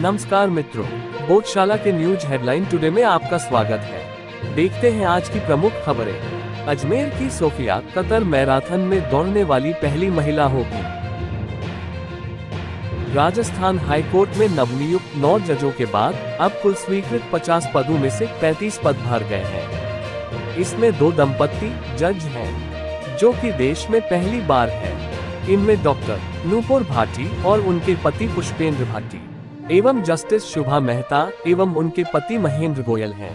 नमस्कार मित्रों, बोधशाला के न्यूज हेडलाइन टुडे में आपका स्वागत है। देखते हैं आज की प्रमुख खबरें। अजमेर की सोफिया कतर मैराथन में दौड़ने वाली पहली महिला होगी। राजस्थान हाईकोर्ट में नवनियुक्त 9 जजों के बाद अब कुल स्वीकृत 50 पदों में से 35 पद भर गए हैं। इसमें 2 दंपत्ति जज हैं, जो कि देश में पहली बार है। इनमें डॉक्टर नूपुर भाटी और उनके पति पुष्पेंद्र भाटी एवं जस्टिस शुभा मेहता एवं उनके पति महेंद्र गोयल हैं।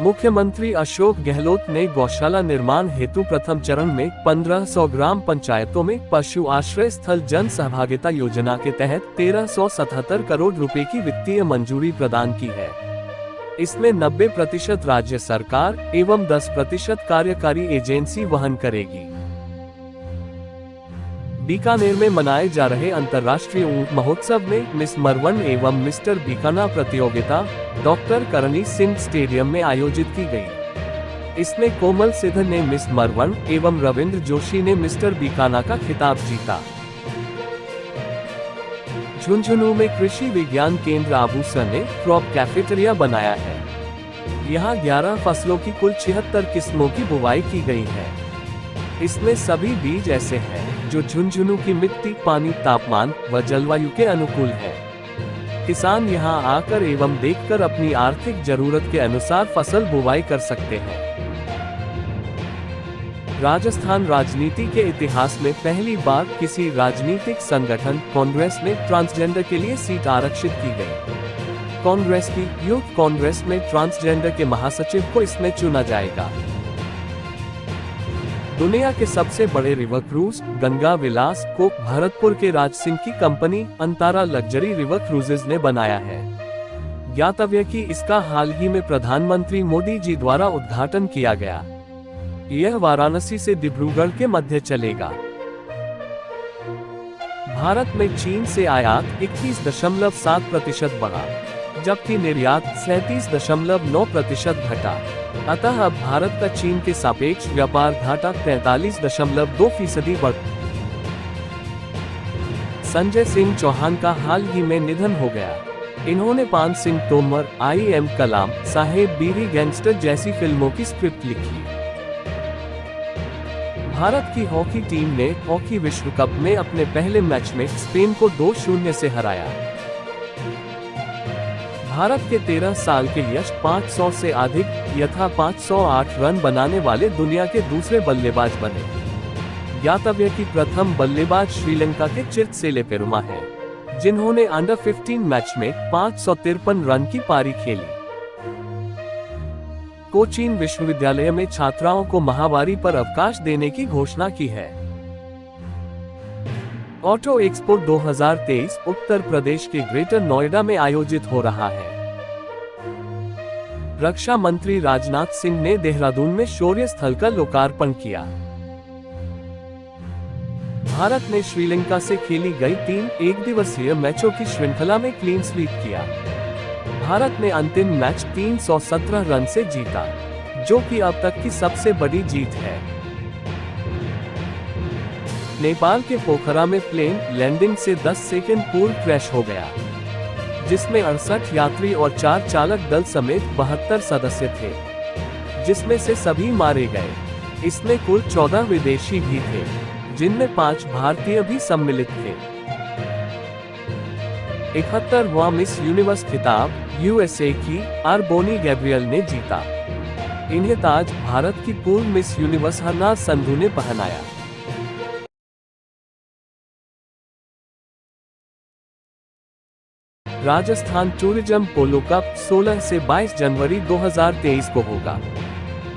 मुख्यमंत्री अशोक गहलोत ने गौशाला निर्माण हेतु प्रथम चरण में 1500 ग्राम पंचायतों में पशु आश्रय स्थल जन सहभागिता योजना के तहत 1377 करोड़ रुपए की वित्तीय मंजूरी प्रदान की है। इसमें 90% राज्य सरकार एवं 10% कार्यकारी एजेंसी वहन करेगी। बीकानेर में मनाए जा रहे अंतर्राष्ट्रीय ऊंट महोत्सव में मिस मरवन एवं मिस्टर बीकाना प्रतियोगिता डॉक्टर करणी सिंह स्टेडियम में आयोजित की गई। इसमें कोमल सिद्ध ने मिस मरवन एवं रविंद्र जोशी ने मिस्टर बीकाना का खिताब जीता। झुंझुनू में कृषि विज्ञान केंद्र आभूषण ने क्रॉप कैफेटेरिया बनाया है। यहाँ 11 फसलों की कुल 76 किस्मों की बुवाई की गई है। इसमें सभी बीज ऐसे हैं जो झुंझुनू की मिट्टी, पानी, तापमान व जलवायु के अनुकूल है। किसान यहां आकर एवं देखकर अपनी आर्थिक जरूरत के अनुसार फसल बुवाई कर सकते हैं। राजस्थान राजनीति के इतिहास में पहली बार किसी राजनीतिक संगठन कांग्रेस में ट्रांसजेंडर के लिए सीट आरक्षित की गई। कांग्रेस की यूथ कांग्रेस में ट्रांसजेंडर के महासचिव को इसमें चुना जाएगा। दुनिया के सबसे बड़े रिवर क्रूज गंगा विलास को भरतपुर के राज सिंह की company Antara luxury river cruises ने बनाया है। ज्ञातव्य कि इसका हाल ही में प्रधानमंत्री मोदी जी द्वारा उद्घाटन किया गया। यह वाराणसी से डिब्रूगढ़ के मध्य चलेगा। भारत में चीन से आयात 21.7% बढ़ा, जबकि निर्यात 37.9% घटा। अतः अब भारत का चीन के सापेक्ष व्यापार घाटा 43.2% बढ़। संजय सिंह चौहान का हाल ही में निधन हो गया। इन्होंने पान सिंह तोमर, आई.एम. कलाम, साहेब बीरी गैंगस्टर जैसी फिल्मों की स्क्रिप्ट लिखी। भारत की हॉकी टीम ने हॉकी विश्व कप में अपने पहले मैच में स्पेन को 2-0 से हराया। भारत के 13 साल के यश 500 से अधिक यथा 508 रन बनाने वाले दुनिया के दूसरे बल्लेबाज बने। ज्ञातव्य कि प्रथम बल्लेबाज श्रीलंका के चिरसेले पेरुमा है, जिन्होंने अंडर 15 मैच में 553 रन की पारी खेली। कोचीन विश्वविद्यालय में छात्राओं को माहवारी पर अवकाश देने की घोषणा की है। ऑटो एक्सपो 2023 उत्तर प्रदेश के ग्रेटर नोएडा में आयोजित हो रहा है। रक्षा मंत्री राजनाथ सिंह ने देहरादून में शौर्य स्थल का लोकार्पण किया। भारत ने श्रीलंका से खेली गई 3 एकदिवसीय मैचों की श्रृंखला में क्लीन स्वीप किया। भारत ने अंतिम मैच 317 रन से जीता, जो कि अब तक की सबसे बड़ी जीत है। नेपाल के पोखरा में प्लेन लैंडिंग से 10 सेकंड पूर्व क्रैश हो गया, जिसमें 68 यात्री और 4 चालक दल समेत 72 सदस्य थे, जिसमें से सभी मारे गए। इसमें कुल 14 विदेशी भी थे, जिनमें 5 भारतीय भी सम्मिलित थे। 71वां मिस यूनिवर्स खिताब यूएसए की आरबोनी गैब्रियल ने जीता। इन्हें ताज भारत की पूर्व मिस यूनिवर्स हरनाज संधू ने पहनाया। राजस्थान टूरिज्म पोलो कप 16 से 22 जनवरी 2023 को होगा।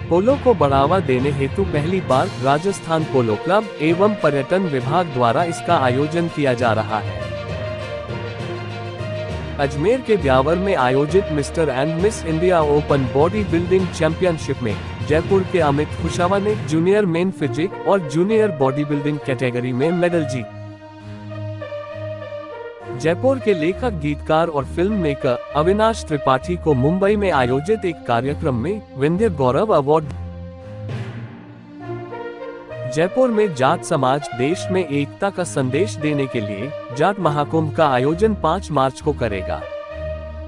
पोलो को बढ़ावा देने हेतु पहली बार राजस्थान पोलो क्लब एवं पर्यटन विभाग द्वारा इसका आयोजन किया जा रहा है। अजमेर के ब्यावर में आयोजित mister and miss India open body building championship में जयपुर के अमित खुशावा ने जूनियर मेन फिजिक और जूनियर बॉडी बिल्डिंग कैटेगरी में मेडल जीत। जयपुर के लेखक, गीतकार और फिल्म मेकर अविनाश त्रिपाठी को मुंबई में आयोजित एक कार्यक्रम में विंध्य गौरव अवार्ड जयपुर में जाट समाज देश में एकता का संदेश देने के लिए जाट महाकुंभ का आयोजन 5 मार्च को करेगा।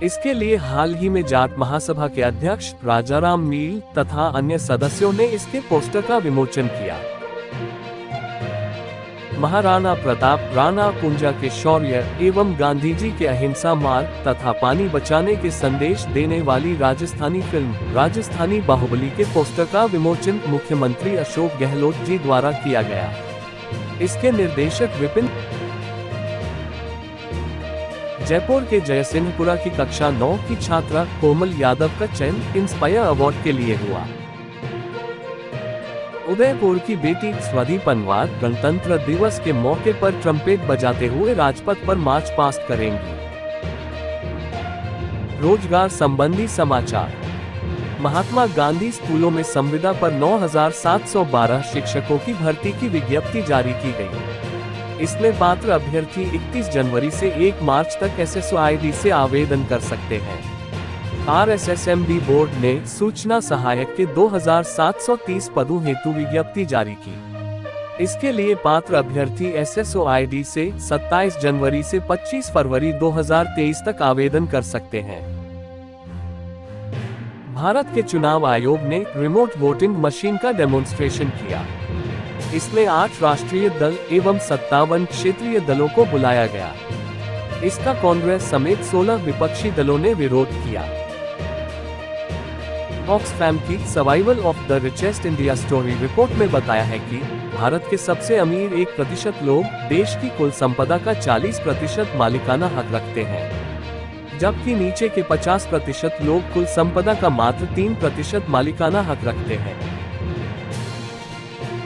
इसके लिए हाल ही में जाट महासभा के अध्यक्ष राजाराम मील तथा अन्य सदस्यों ने इसके पोस्टर का विमोचन किया। महाराणा प्रताप, राणा कुंजा के शौर्य एवं गांधी जी के अहिंसा मार्ग तथा पानी बचाने के संदेश देने वाली राजस्थानी फिल्म राजस्थानी बाहुबली के पोस्टर का विमोचन मुख्यमंत्री अशोक गहलोत जी द्वारा किया गया। इसके निर्देशक विपिन जयपुर के जयसिंहपुरा की कक्षा 9 की छात्रा कोमल यादव का चयन इंस्पायर अवार्ड के लिए हुआ। उदयपुर की बेटी स्वधि पनवार गणतंत्र दिवस के मौके पर ट्रम्पेट बजाते हुए राजपथ पर मार्च पास्ट करेंगी। रोजगार संबंधी समाचार। महात्मा गांधी स्कूलों में संविदा पर 9,712 शिक्षकों की भर्ती की विज्ञप्ति जारी की गई। इसमें पात्र अभ्यर्थी 31 जनवरी से 1 मार्च तक SSOID से आवेदन कर सकते हैं। RSSMB बोर्ड ने सूचना सहायक के 2,730 पदों हेतु विज्ञप्ति जारी की। इसके लिए पात्र अभ्यर्थी SSOID से 27 जनवरी से 25 फरवरी 2023 तक आवेदन कर सकते हैं। भारत के चुनाव आयोग ने रिमोट वोटिंग मशीन का डेमोन्स्ट्रेशन किया। इसमें 8 राष्ट्रीय दल एवं 57 क्षेत्रीय दलों को बुलाया गया। इसका कांग्रेस समेत 16 विपक्षी दलों ने विरोध किया। ऑक्सफैम की survival of the richest India story report में बताया है कि भारत के सबसे अमीर 1% लोग देश की कुल संपदा का 40% मालिकाना हक रखते हैं, जबकि नीचे के 50% लोग कुल संपदा का मात्र 3% मालिकाना हक रखते हैं।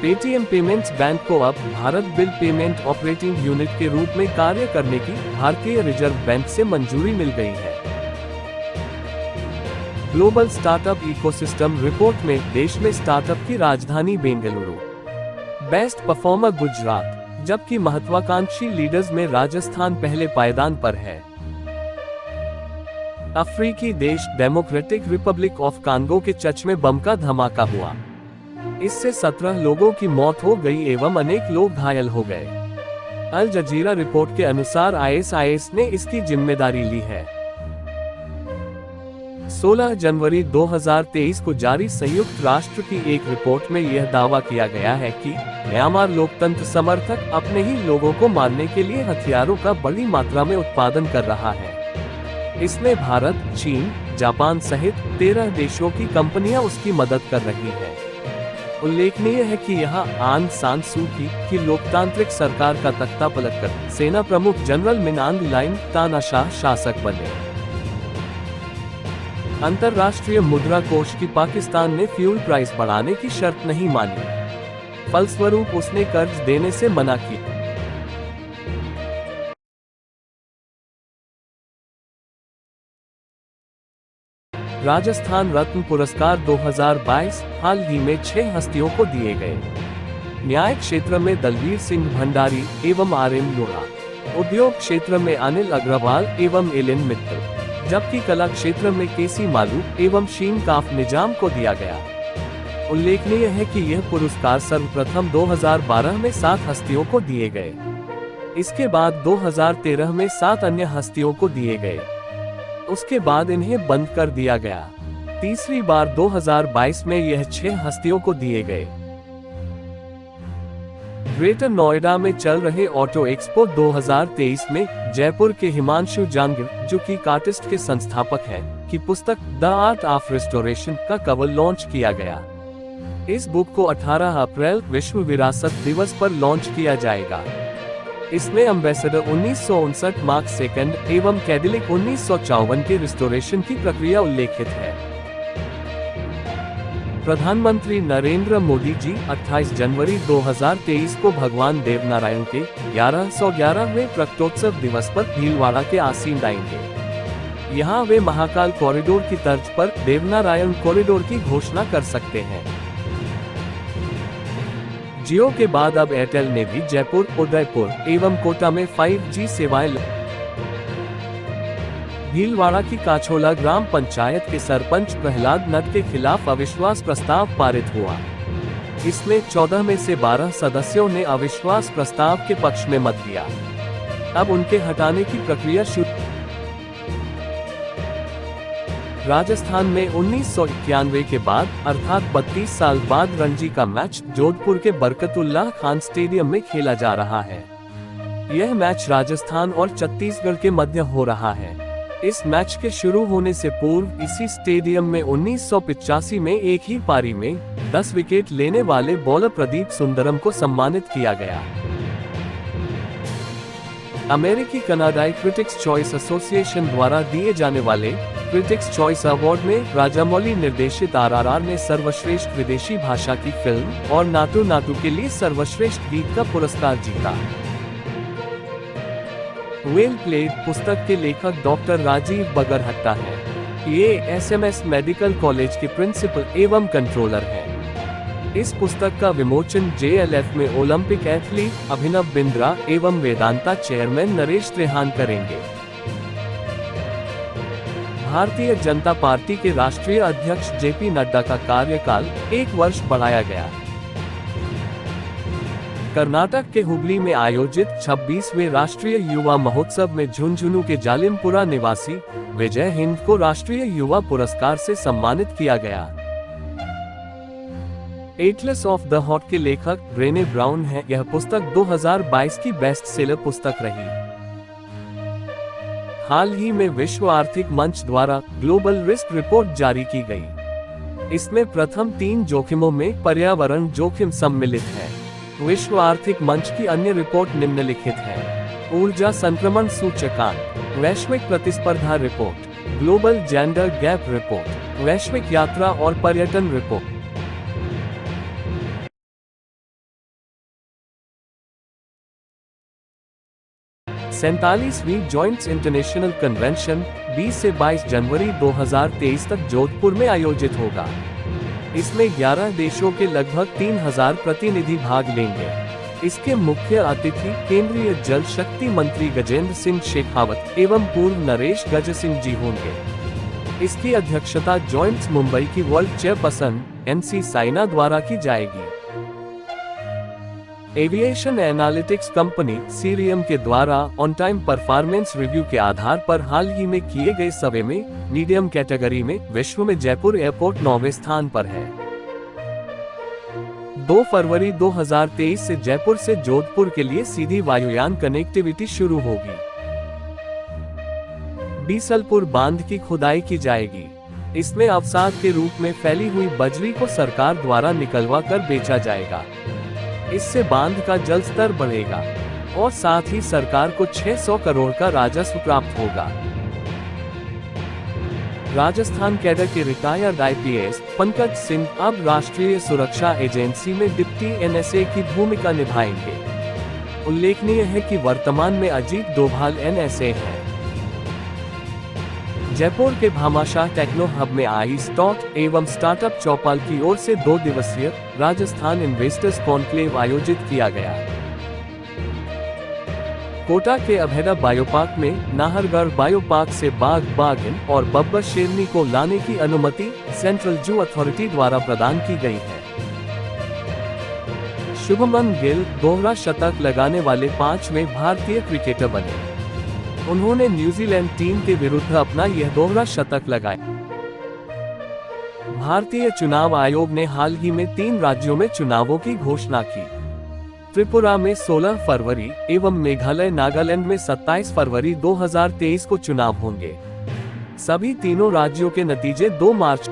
पेटीएम पेमेंट्स बैंक को अब Bharat bill payment operating unit के रूप में कार्य करने की भारतीय रिजर्व बैंक से मंजूरी मिल गई है। ग्लोबल स्टार्टअप इकोसिस्टम रिपोर्ट में देश में स्टार्टअप की राजधानी बेंगलुरु, बेस्ट परफॉर्मर गुजरात, जबकि महत्वाकांक्षी लीडर्स में राजस्थान पहले पायदान पर है। अफ्रीकी देश डेमोक्रेटिक रिपब्लिक ऑफ कांगो के चर्च में बम का धमाका हुआ। इससे 17 लोगों की मौत हो गई एवं अनेक लोग घायल हो गए। अल जजीरा रिपोर्ट के अनुसार ISIS ने इसकी जिम्मेदारी ली है। 16 जनवरी 2023 को जारी संयुक्त राष्ट्र की एक रिपोर्ट में यह दावा किया गया है कि म्यांमार लोकतंत्र समर्थक अपने ही लोगों को मारने के लिए हथियारों का बड़ी मात्रा में उत्पादन कर रहा है। इसमें भारत, चीन, जापान सहित 13 देशों की कंपनियां उसकी मदद कर रही हैं। उल्लेखनीय है कि यहां आंग सान सू की लोकतांत्रिक सरकार का तख्ता पलटकर सेना प्रमुख जनरल मिन आंग लाइन तानाशाह शासक बने। अंतर्राष्ट्रीय मुद्रा कोष की पाकिस्तान ने फ्यूल प्राइस बढ़ाने की शर्त नहीं मानी, फलस्वरूप उसने कर्ज देने से मना की। राजस्थान रत्न पुरस्कार 2022 हाल ही में 6 हस्तियों को दिए गए। न्याय क्षेत्र में दलवीर सिंह भंडारी एवं RM लोढ़ा, उद्योग क्षेत्र में अनिल अग्रवाल एवं एलिन मित्तल, जबकि कला क्षेत्र में केसी मालू एवं शीन काफ निजाम को दिया गया। उल्लेखनीय है कि यह पुरस्कार सर्वप्रथम 2012 में 7 हस्तियों को दिए गए। इसके बाद 2013 में 7 अन्य हस्तियों को दिए गए। उसके बाद इन्हें बंद कर दिया गया। तीसरी बार 2022 में यह 6 हस्तियों को दिए गए। ग्रेटर नोएडा में चल रहे ऑटो एक्सपो 2023 में जयपुर के हिमांशु जांगिर, जो कि आर्टिस्ट के संस्थापक हैं, की पुस्तक द आर्ट ऑफ रिस्टोरेशन का कवर लॉन्च किया गया। इस बुक को 18 अप्रैल विश्व विरासत दिवस पर लॉन्च किया जाएगा। इसमें एम्बेसडर 1959 मार्क सेकंड एवं कैडिलिक 1954 के रिस्टोरेशन की प्रक्रिया उल्लेखित है। प्रधानमंत्री नरेंद्र मोदी जी 28 जनवरी 2023 को भगवान देवनारायण के 1111वें प्रकटोत्सव दिवस पर भीलवाड़ा के आसीन आएंगे। यहाँ वे महाकाल कॉरिडोर की तर्ज पर देवनारायण कॉरिडोर की घोषणा कर सकते हैं। जियो के बाद अब एयरटेल ने भी जयपुर, उदयपुर एवं कोटा में 5G सेवाएं। भीलवाड़ा की काछोला ग्राम पंचायत के सरपंच प्रहलाद नट के खिलाफ अविश्वास प्रस्ताव पारित हुआ। इसमें 14 में से 12 सदस्यों ने अविश्वास प्रस्ताव के पक्ष में मत दिया। अब उनके हटाने की प्रक्रिया शुरू। राजस्थान में 1991 के बाद अर्थात 32 साल बाद रणजी का मैच जोधपुर के बरकतुल्लाह खान स्टेडियम में खेला जा रहा है। यह मैच राजस्थान और छत्तीसगढ़ के मध्य हो रहा है। इस मैच के शुरू होने से पूर्व इसी स्टेडियम में 1985 में एक ही पारी में 10 विकेट लेने वाले बॉलर प्रदीप सुंदरम को सम्मानित किया गया। अमेरिकी कनाडाई क्रिटिक्स चॉइस एसोसिएशन द्वारा दिए जाने वाले क्रिटिक्स चॉइस अवार्ड में राजामौली निर्देशित आरआरआर ने सर्वश्रेष्ठ विदेशी भाषा की फिल्म और नाटू नाटू के लिए सर्वश्रेष्ठ गीत का पुरस्कार जीता। वेल प्लेड पुस्तक के लेखक डॉक्टर राजीव बगरहट्टा हैं। ये एसएमएस मेडिकल कॉलेज के प्रिंसिपल एवं कंट्रोलर हैं। इस पुस्तक का विमोचन जेएलएफ में ओलंपिक एथलीट अभिनव बिंद्रा एवं वेदांता चेयरमैन नरेश त्रेहान करेंगे। भारतीय जनता पार्टी के राष्ट्रीय अध्यक्ष जेपी नड्डा का कार्यकाल 1 वर्ष बढ़ाया गया। कर्नाटक के हुबली में आयोजित 26वें राष्ट्रीय युवा महोत्सव में झुंझुनू के जालिमपुरा निवासी विजय हिंद को राष्ट्रीय युवा पुरस्कार से सम्मानित किया गया। एटलस ऑफ द हॉट के लेखक ब्रेने ब्राउन हैं। यह पुस्तक 2022 की बेस्ट सेलर पुस्तक रही। हाल ही में विश्व आर्थिक मंच द्वारा ग्लोबल रिस्क रिपोर्ट जारी की गई। इसमें प्रथम 3 जोखिमों में पर्यावरण जोखिम सम्मिलित है। विश्व आर्थिक मंच की अन्य रिपोर्ट निम्नलिखित है: ऊर्जा संक्रमण सूचकांक, वैश्विक प्रतिस्पर्धा report, global gender gap report, वैश्विक यात्रा और पर्यटन रिपोर्ट। 47वीं जॉइंट्स इंटरनेशनल कन्वेंशन 20 से 22 जनवरी 2023 तक जोधपुर में आयोजित होगा। इसमें 11 देशों के लगभग 3000 प्रतिनिधि भाग लेंगे। इसके मुख्य अतिथि केंद्रीय जल शक्ति मंत्री गजेंद्र सिंह शेखावत एवं पूर्व नरेश गज सिंह जी होंगे। इसकी अध्यक्षता जॉइंट्स मुंबई की वर्ल्ड चेयरपर्सन एनसी साइना द्वारा की जाएगी। एविएशन एनालिटिक्स कंपनी सीरियम के द्वारा ऑन टाइम परफॉर्मेंस रिव्यू के आधार पर हाल ही में किए गए सर्वे में मीडियम कैटेगरी में विश्व में जयपुर एयरपोर्ट 9वें स्थान पर है। 2 फरवरी 2023 से जयपुर से जोधपुर के लिए सीधी वायुयान कनेक्टिविटी शुरू होगी। बीसलपुर बांध की खुदाई की जाएगी। इसमें अवसाद के रूप में फैली हुई बजरी को सरकार द्वारा निकलवा कर बेचा जाएगा। इससे बांध का जल स्तर बढ़ेगा और साथ ही सरकार को 600 करोड़ का राजस्व प्राप्त होगा। राजस्थान कैडर के रिटायर्ड आईपीएस पंकज सिंह अब राष्ट्रीय सुरक्षा एजेंसी में डिप्टी एनएसए की भूमिका निभाएंगे। उल्लेखनीय है कि वर्तमान में अजीत डोभाल एनएसए हैं। जयपुर के भामाशाह टेक्नो हब में आई स्टॉक एवं स्टार्टअप चौपाल की ओर से 2 दिवसीय राजस्थान इन्वेस्टर्स कॉन्क्लेव आयोजित किया गया। कोटा के अभेदा बायोपार्क में नाहरगढ़ बायोपार्क से बाघ, बाघिन और बब्बर शेरनी को लाने की अनुमति सेंट्रल जू अथॉरिटी द्वारा प्रदान की गई है। शुभमन गिल दोहरा शतक लगाने वाले 5वें भारतीय क्रिकेटर बने। उन्होंने न्यूजीलैंड टीम के विरुद्ध अपना यह दोहरा शतक लगाया। भारतीय चुनाव आयोग ने हाल ही में 3 राज्यों में चुनावों की घोषणा की। त्रिपुरा में 16 फरवरी एवं मेघालय नागालैंड में 27 फरवरी 2023 को चुनाव होंगे। सभी तीनों राज्यों के नतीजे 2 मार्च।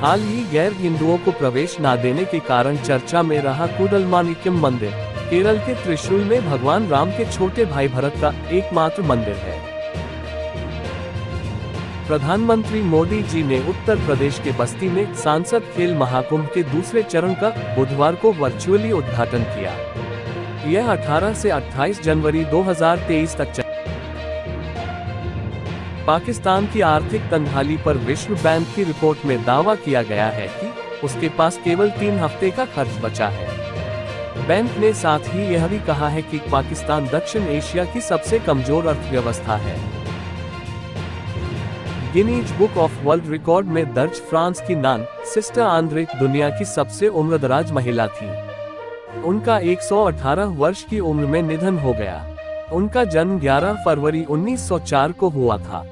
हाल ही गैर हिंदुओं को प्रवेश न देने के कारण चर्चा में रहा कूडलमाणिक्यम मंदिर केरल के त्रिशूल में भगवान राम के छोटे भाई भरत का एकमात्र मंदिर है। प्रधानमंत्री मोदी जी ने उत्तर प्रदेश के बस्ती में सांसद खेल महाकुंभ के दूसरे चरण का बुधवार को वर्चुअली उद्घाटन किया। यह 18 से 28 जनवरी 2023 तक चला। पाकिस्तान की आर्थिक तंगहाली पर विश्व बैंक की रिपोर्ट में दावा किया गया है कि उसके पास केवल 3 हफ्ते का खर्च बचा है। बैंक ने साथ ही यह भी कहा है कि पाकिस्तान दक्षिण एशिया की सबसे कमजोर अर्थव्यवस्था है। Guinness book of world record में दर्ज फ्रांस की नान सिस्टर आंद्रे दुनिया की सबसे उम्रदराज महिला थी। उनका 118 वर्ष की उम्र में निधन हो गया। उनका जन्म 11 फरवरी 1904 को हुआ था।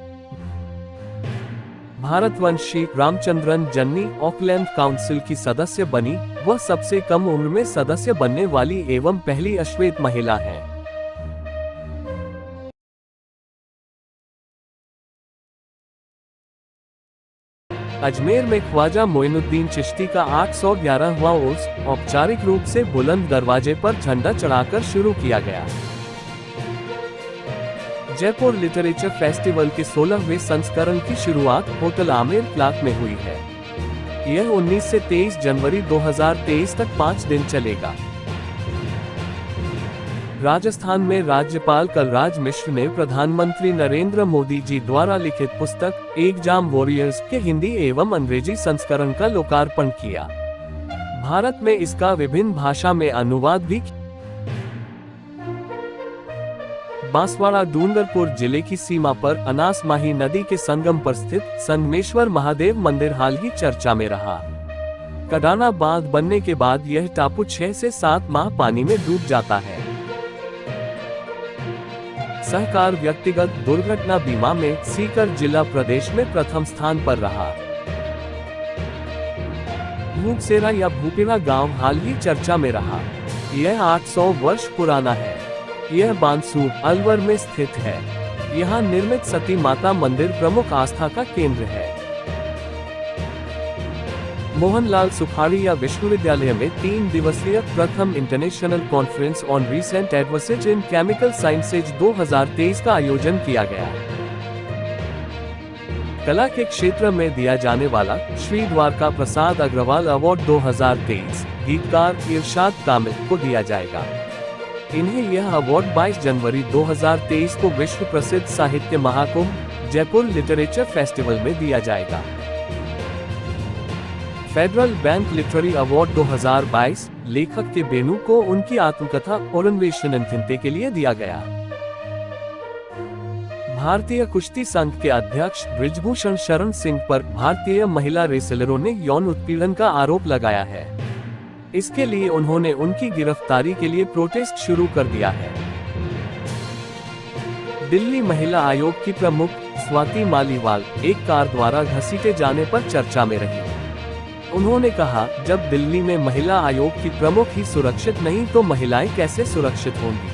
भारतवंशी रामचंद्रन जन्नी ऑकलैंड काउंसिल की सदस्य बनी। वह सबसे कम उम्र में सदस्य बनने वाली एवं पहली अश्वेत महिला है। अजमेर में ख्वाजा मोइनुद्दीन चिश्ती का 811वां उर्स औपचारिक रूप से बुलंद दरवाजे पर झंडा चढ़ाकर शुरू किया गया। जयपुर लिटरेचर फेस्टिवल के 16वें संस्करण की शुरुआत होटल आमिर क्लाक में हुई है। यह 19 से 23 जनवरी 2023 तक 5 दिन चलेगा। राजस्थान में राज्यपाल कलराज मिश्र ने प्रधानमंत्री नरेंद्र मोदी जी द्वारा लिखित पुस्तक एग्जाम वॉरियर्स के हिंदी एवं अंग्रेजी संस्करण का लोकार्पण किया। भारत में इसका विभिन्न भाषा में अनुवाद भी किया। बांसवाड़ा डूंगरपुर जिले की सीमा पर अनास माही नदी के संगम पर स्थित संगमेश्वर महादेव मंदिर हाल ही चर्चा में रहा। कडाना बांध बनने के बाद यह टापू 6 से 7 माह पानी में डूब जाता है। सहकार व्यक्तिगत दुर्घटना बीमा में सीकर जिला प्रदेश में प्रथम स्थान पर रहा। भूपसेरा या भूपेरा गांव हाल ही चर्चा में रहा। यह 800 वर्ष पुराना है। यह बांसुर अलवर में स्थित है। यहाँ निर्मित सती माता मंदिर प्रमुख आस्था का केंद्र है। मोहनलाल सुखाड़िया विश्वविद्यालय में 3 दिवसीय प्रथम international conference on recent advances in chemical sciences 2023 का आयोजन किया गया। कला के क्षेत्र में दिया जाने वाला श्री द्वारका प्रसाद अग्रवाल अवार्ड 2023 गीतकार इरशाद कामिल को दिया जाएगा। इन्हें यह अवार्ड 22 जनवरी 2023 को विश्व प्रसिद्ध साहित्य महाकुंभ जयपुर लिटरेचर फेस्टिवल में दिया जाएगा। फेडरल बैंक लिटरेरी अवार्ड 2022 लेखक के बेनू को उनकी आत्मकथा और अन्वेषण अंतिमते के लिए दिया गया। भारतीय कुश्ती संघ के अध्यक्ष ब्रिजभूषण शरण सिंह पर भारतीय महिला रेसलरों ने यौन उत्पीड़न का आरोप लगाया है। इसके लिए उन्होंने उनकी गिरफ्तारी के लिए प्रोटेस्ट शुरू कर दिया है। दिल्ली महिला आयोग की प्रमुख स्वाति मालीवाल एक कार द्वारा घसीटे जाने पर चर्चा में रही। उन्होंने कहा, जब दिल्ली में महिला आयोग की प्रमुख ही सुरक्षित नहीं तो महिलाएं कैसे सुरक्षित होंगी।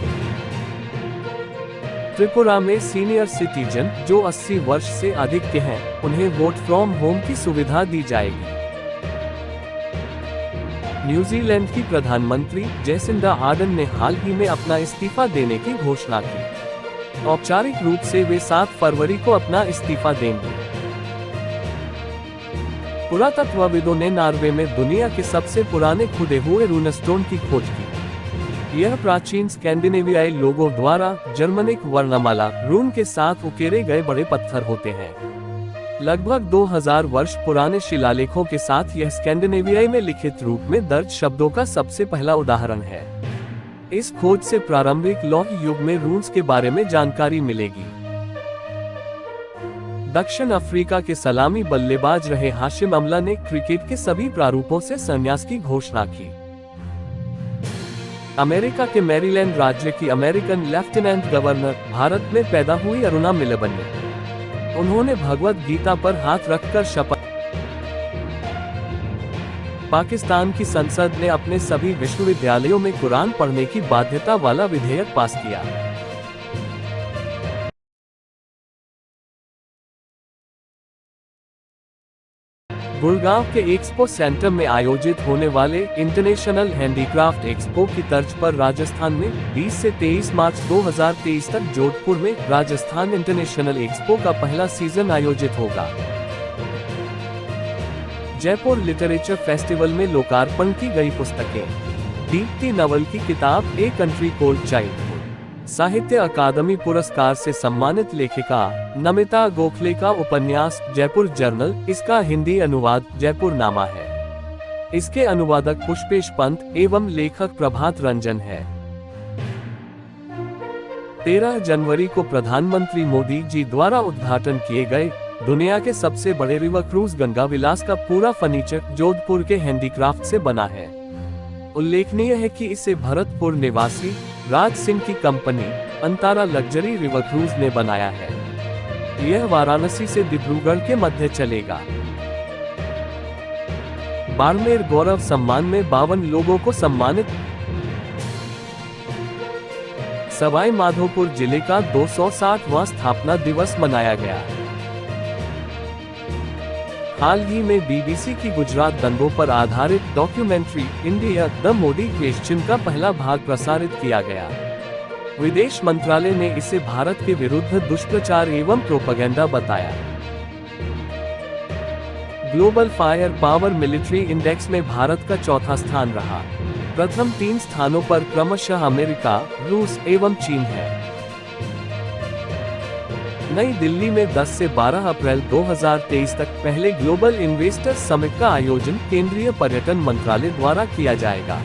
त्रिपुरा में सीनियर सिटीजन जो 80 वर्ष से अधिक के हैं, उन्हें वोट फ्रॉम होम की सुविधा दी जाएगी। न्यूजीलैंड की प्रधानमंत्री जेसिंडा आर्डन ने हाल ही में अपना इस्तीफा देने की घोषणा की। औपचारिक रूप से वे 7 फरवरी को अपना इस्तीफा देंगे। पुरातत्वविदों ने नॉर्वे में दुनिया के सबसे पुराने खुदे हुए रूनस्टोन की खोज की। यह प्राचीन स्कैंडिनेवियाई लोगों द्वारा जर्मनिक वर्णमाला रून के साथ उकेरे गए बड़े पत्थर होते हैं। लगभग 2000 वर्ष पुराने शिलालेखों के साथ यह स्कैंडिनेवियाई में लिखित रूप में दर्ज शब्दों का सबसे पहला उदाहरण है। इस खोज से प्रारंभिक लौह युग में रून्स के बारे में जानकारी मिलेगी। दक्षिण अफ्रीका के सलामी बल्लेबाज रहे हाशिम अमला ने क्रिकेट के सभी प्रारूपों से संन्यास की घोषणा की। अमेरिका के मैरीलैंड राज्य की अमेरिकन लेफ्टिनेंट गवर्नर भारत में पैदा हुई अरुणा मिले बनी। उन्होंने भगवद गीता पर हाथ रखकर शपथ। पाकिस्तान की संसद ने अपने सभी विश्वविद्यालयों में कुरान पढ़ने की बाध्यता वाला विधेयक पास किया। गुड़गांव के एक्सपो सेंटर में आयोजित होने वाले इंटरनेशनल हैंडीक्राफ्ट एक्सपो की तर्ज पर राजस्थान में 20 से 23 मार्च 2023 तक जोधपुर में राजस्थान इंटरनेशनल एक्सपो का पहला सीजन आयोजित होगा। जयपुर लिटरेचर फेस्टिवल में लोकार्पण की गई पुस्तकें। दीप्ति नवल की किताब ए कंट्री कोल्ड चाइल्ड, साहित्य अकादमी पुरस्कार से सम्मानित लेखिका नमिता गोखले का उपन्यास जयपुर जर्नल, इसका हिंदी अनुवाद जयपुर नामा है। इसके अनुवादक पुष्पेश पंत एवं लेखक प्रभात रंजन है। 13 जनवरी को प्रधानमंत्री मोदी जी द्वारा उद्घाटन किए गए दुनिया के सबसे बड़े रिवर क्रूज गंगा विलास का पूरा फर्नीचर जोधपुर के हैंडीक्राफ्ट से बना है। उल्लेखनीय है कि इसे भरतपुर निवासी राज सिंह की company Antara luxury river cruise ने बनाया है। यह वाराणसी से डिब्रूगढ़ के मध्य चलेगा। बाड़मेर गौरव सम्मान में 52 लोगों को सम्मानित। सवाई माधोपुर जिले का 260वां स्थापना दिवस मनाया गया। हाल ही में बीबीसी की गुजरात दंगों पर आधारित documentary India the Modi question का पहला भाग प्रसारित किया गया। विदेश मंत्रालय ने इसे भारत के विरुद्ध दुष्प्रचार एवं प्रोपेगेंडा बताया। Global fire power military index में भारत का चौथा स्थान रहा। प्रथम 3 स्थानों पर क्रमशः अमेरिका, रूस एवं चीन है। नई दिल्ली में 10 से 12 अप्रैल 2023 तक पहले ग्लोबल इन्वेस्टर्स समिट का आयोजन केंद्रीय पर्यटन मंत्रालय द्वारा किया जाएगा।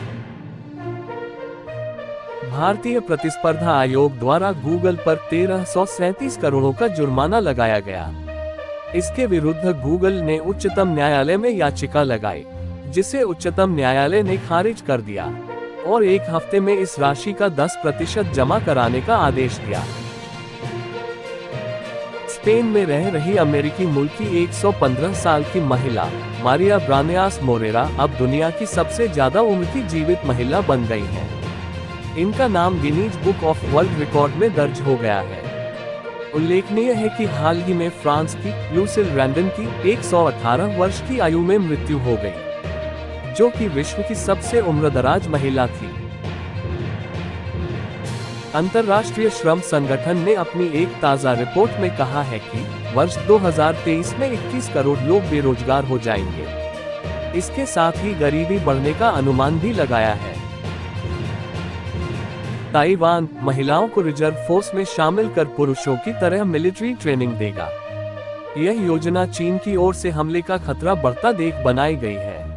भारतीय प्रतिस्पर्धा आयोग द्वारा गूगल पर 1337 करोड़ों का जुर्माना लगाया गया। इसके विरुद्ध गूगल ने उच्चतम न्यायालय में याचिका लगाई, जिसे उच्चतम न्यायालय ने खारिज कर दिया और 1 हफ्ते में इस राशि का 10% जमा कराने का आदेश दिया। स्पेन में रह रही अमेरिकी मूल की 115 साल की महिला मारिया ब्रानियास मोरेरा अब दुनिया की सबसे ज्यादा उम्र की जीवित महिला बन गई हैं। इनका नाम Guinness book of world record में दर्ज हो गया है। उल्लेखनीय है कि हाल ही में फ्रांस की लूसिल रैंडन की 118 वर्ष की आयु में मृत्यु हो गई, जो कि विश्व की सबसे उम्रदराज महिला थी। अंतर्राष्ट्रीय श्रम संगठन ने अपनी एक ताज़ा रिपोर्ट में कहा है कि वर्ष 2023 में 21 करोड़ लोग बेरोजगार हो जाएंगे। इसके साथ ही गरीबी बढ़ने का अनुमान भी लगाया है। ताइवान महिलाओं को रिजर्व फोर्स में शामिल कर पुरुषों की तरह मिलिट्री ट्रेनिंग देगा। यह योजना चीन की ओर से हमले का खतरा बढ़ता देख बनाई गई है।